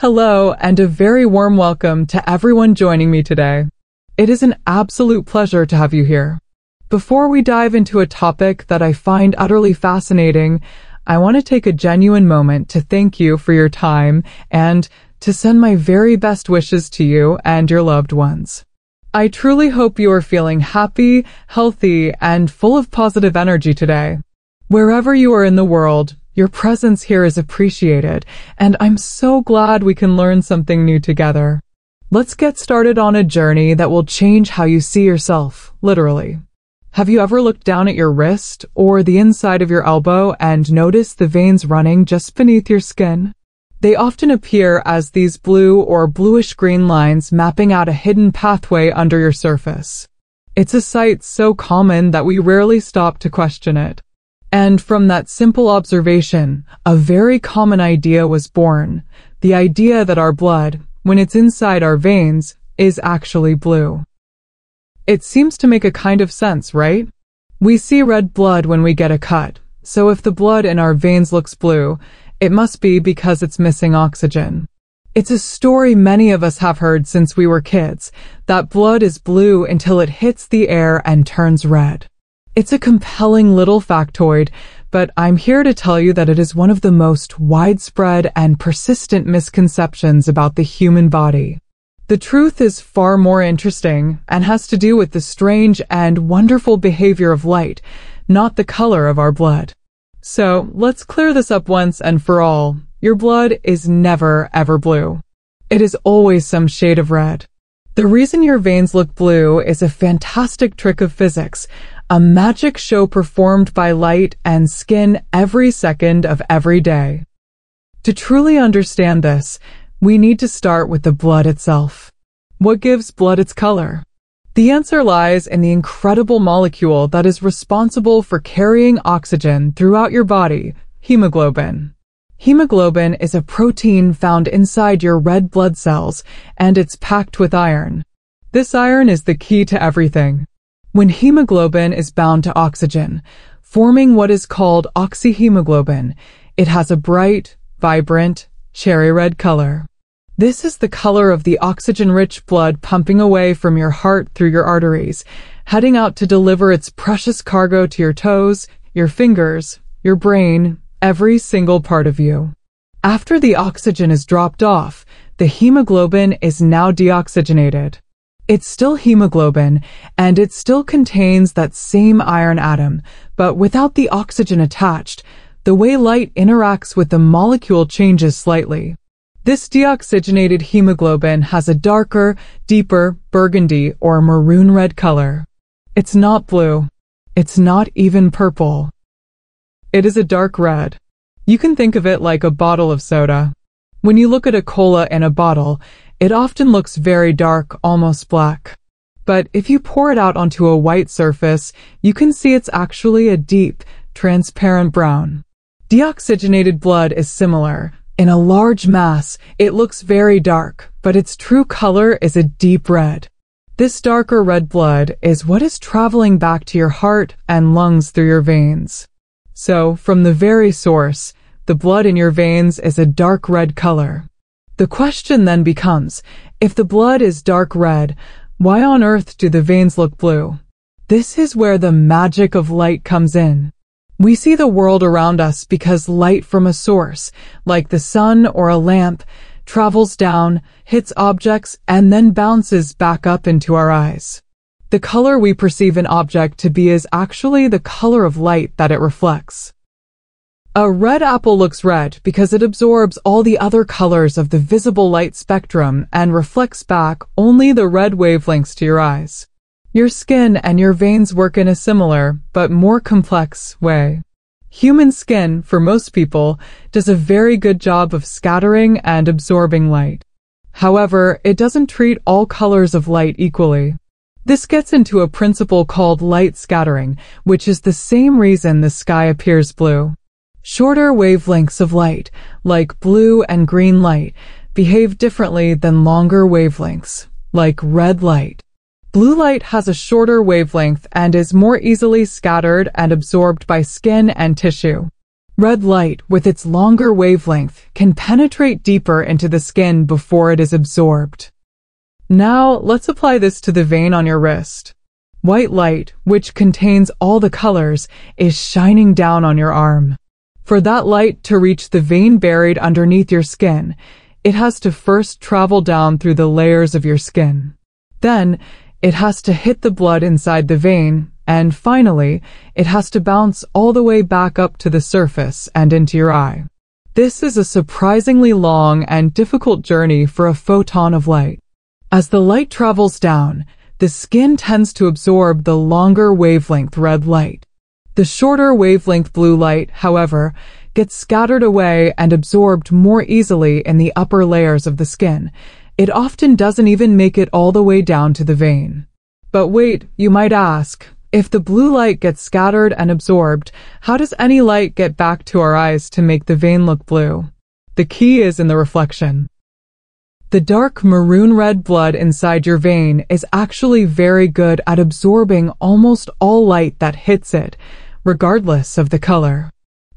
Hello, and a very warm welcome to everyone joining me today. It is an absolute pleasure to have you here. Before we dive into a topic that I find utterly fascinating, I want to take a genuine moment to thank you for your time and to send my very best wishes to you and your loved ones. I truly hope you are feeling happy, healthy, and full of positive energy today. Wherever you are in the world, your presence here is appreciated, and I'm so glad we can learn something new together. Let's get started on a journey that will change how you see yourself, literally. Have you ever looked down at your wrist or the inside of your elbow and noticed the veins running just beneath your skin? They often appear as these blue or bluish-green lines mapping out a hidden pathway under your surface. It's a sight so common that we rarely stop to question it. And from that simple observation, a very common idea was born. The idea that our blood, when it's inside our veins, is actually blue. It seems to make a kind of sense, right? We see red blood when we get a cut, so if the blood in our veins looks blue, it must be because it's missing oxygen. It's a story many of us have heard since we were kids, that blood is blue until it hits the air and turns red. It's a compelling little factoid, but I'm here to tell you that it is one of the most widespread and persistent misconceptions about the human body. The truth is far more interesting and has to do with the strange and wonderful behavior of light, not the color of our blood. So, let's clear this up once and for all. Your blood is never, ever blue. It is always some shade of red. The reason your veins look blue is a fantastic trick of physics, a magic show performed by light and skin every second of every day. To truly understand this, we need to start with the blood itself. What gives blood its color? The answer lies in the incredible molecule that is responsible for carrying oxygen throughout your body, hemoglobin. Hemoglobin is a protein found inside your red blood cells, and it's packed with iron. This iron is the key to everything. When hemoglobin is bound to oxygen, forming what is called oxyhemoglobin, it has a bright, vibrant, cherry red color. This is the color of the oxygen-rich blood pumping away from your heart through your arteries, heading out to deliver its precious cargo to your toes, your fingers, your brain, every single part of you. After the oxygen is dropped off, the hemoglobin is now deoxygenated. It's still hemoglobin, and it still contains that same iron atom, but without the oxygen attached, the way light interacts with the molecule changes slightly. This deoxygenated hemoglobin has a darker, deeper burgundy or maroon red color. It's not blue. It's not even purple. It is a dark red. You can think of it like a bottle of soda. When you look at a cola in a bottle, it often looks very dark, almost black. But if you pour it out onto a white surface, you can see it's actually a deep, transparent brown. Deoxygenated blood is similar. In a large mass, it looks very dark, but its true color is a deep red. This darker red blood is what is traveling back to your heart and lungs through your veins. So, from the very source, the blood in your veins is a dark red color. The question then becomes, if the blood is dark red, why on earth do the veins look blue? This is where the magic of light comes in. We see the world around us because light from a source, like the sun or a lamp, travels down, hits objects, and then bounces back up into our eyes. The color we perceive an object to be is actually the color of light that it reflects. A red apple looks red because it absorbs all the other colors of the visible light spectrum and reflects back only the red wavelengths to your eyes. Your skin and your veins work in a similar, but more complex, way. Human skin, for most people, does a very good job of scattering and absorbing light. However, it doesn't treat all colors of light equally. This gets into a principle called light scattering, which is the same reason the sky appears blue. Shorter wavelengths of light, like blue and green light, behave differently than longer wavelengths, like red light. Blue light has a shorter wavelength and is more easily scattered and absorbed by skin and tissue. Red light, with its longer wavelength, can penetrate deeper into the skin before it is absorbed. Now, let's apply this to the vein on your wrist. White light, which contains all the colors, is shining down on your arm. For that light to reach the vein buried underneath your skin, it has to first travel down through the layers of your skin. Then, it has to hit the blood inside the vein, and finally, it has to bounce all the way back up to the surface and into your eye. This is a surprisingly long and difficult journey for a photon of light. As the light travels down, the skin tends to absorb the longer wavelength red light. The shorter wavelength blue light, however, gets scattered away and absorbed more easily in the upper layers of the skin. It often doesn't even make it all the way down to the vein. But wait, you might ask, if the blue light gets scattered and absorbed, how does any light get back to our eyes to make the vein look blue? The key is in the reflection. The dark maroon-red blood inside your vein is actually very good at absorbing almost all light that hits it, regardless of the color.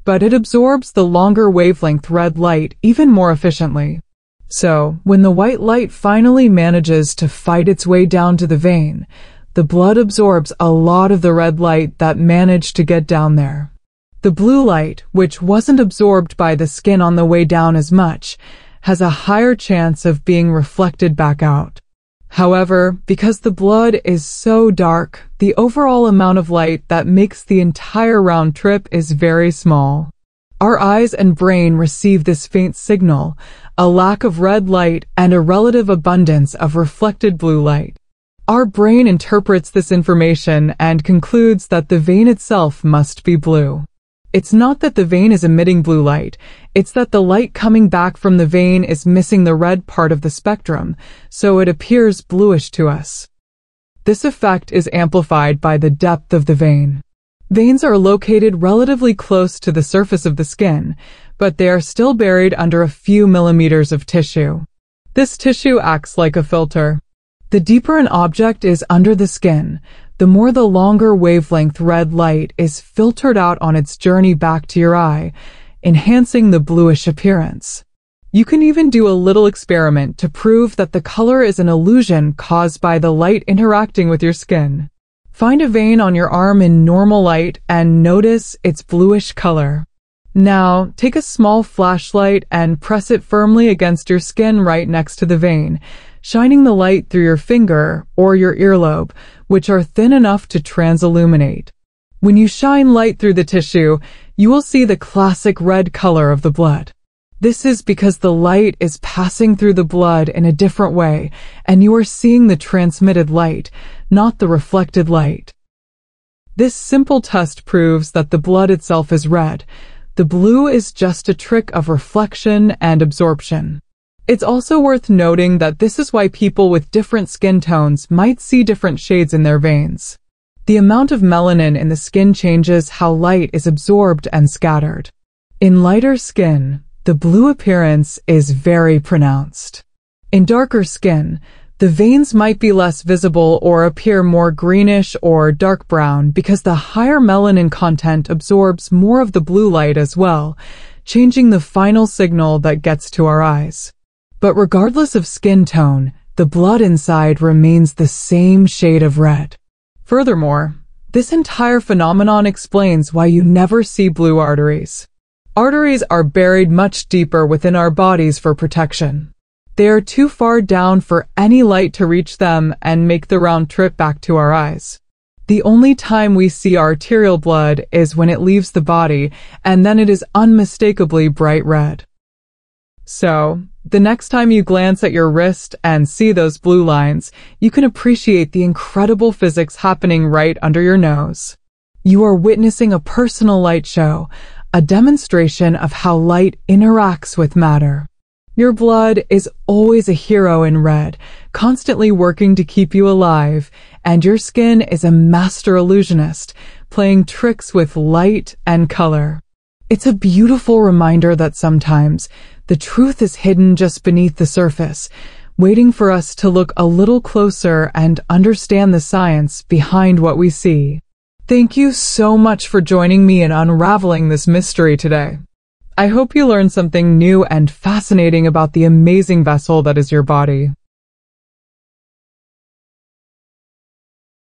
But it absorbs the longer wavelength red light even more efficiently. So, when the white light finally manages to fight its way down to the vein, the blood absorbs a lot of the red light that managed to get down there. The blue light, which wasn't absorbed by the skin on the way down as much, has a higher chance of being reflected back out. However, because the blood is so dark, the overall amount of light that makes the entire round trip is very small. Our eyes and brain receive this faint signal, a lack of red light and a relative abundance of reflected blue light. Our brain interprets this information and concludes that the vein itself must be blue. It's not that the vein is emitting blue light, it's that the light coming back from the vein is missing the red part of the spectrum, so it appears bluish to us. This effect is amplified by the depth of the vein. Veins are located relatively close to the surface of the skin, but they are still buried under a few millimeters of tissue. This tissue acts like a filter. The deeper an object is under the skin, the more the longer wavelength red light is filtered out on its journey back to your eye, enhancing the bluish appearance. You can even do a little experiment to prove that the color is an illusion caused by the light interacting with your skin. Find a vein on your arm in normal light and notice its bluish color. Now, take a small flashlight and press it firmly against your skin right next to the vein, shining the light through your finger or your earlobe, which are thin enough to transilluminate. When you shine light through the tissue, you will see the classic red color of the blood. This is because the light is passing through the blood in a different way, and you are seeing the transmitted light, not the reflected light. This simple test proves that the blood itself is red. The blue is just a trick of reflection and absorption. It's also worth noting that this is why people with different skin tones might see different shades in their veins. The amount of melanin in the skin changes how light is absorbed and scattered. In lighter skin, the blue appearance is very pronounced. In darker skin, the veins might be less visible or appear more greenish or dark brown because the higher melanin content absorbs more of the blue light as well, changing the final signal that gets to our eyes. But regardless of skin tone, the blood inside remains the same shade of red. Furthermore, this entire phenomenon explains why you never see blue arteries. Arteries are buried much deeper within our bodies for protection. They are too far down for any light to reach them and make the round trip back to our eyes. The only time we see arterial blood is when it leaves the body, and then it is unmistakably bright red. So, the next time you glance at your wrist and see those blue lines, you can appreciate the incredible physics happening right under your nose. You are witnessing a personal light show, a demonstration of how light interacts with matter. Your blood is always a hero in red, constantly working to keep you alive, and your skin is a master illusionist, playing tricks with light and color. It's a beautiful reminder that sometimes the truth is hidden just beneath the surface, waiting for us to look a little closer and understand the science behind what we see. Thank you so much for joining me in unraveling this mystery today. I hope you learned something new and fascinating about the amazing vessel that is your body.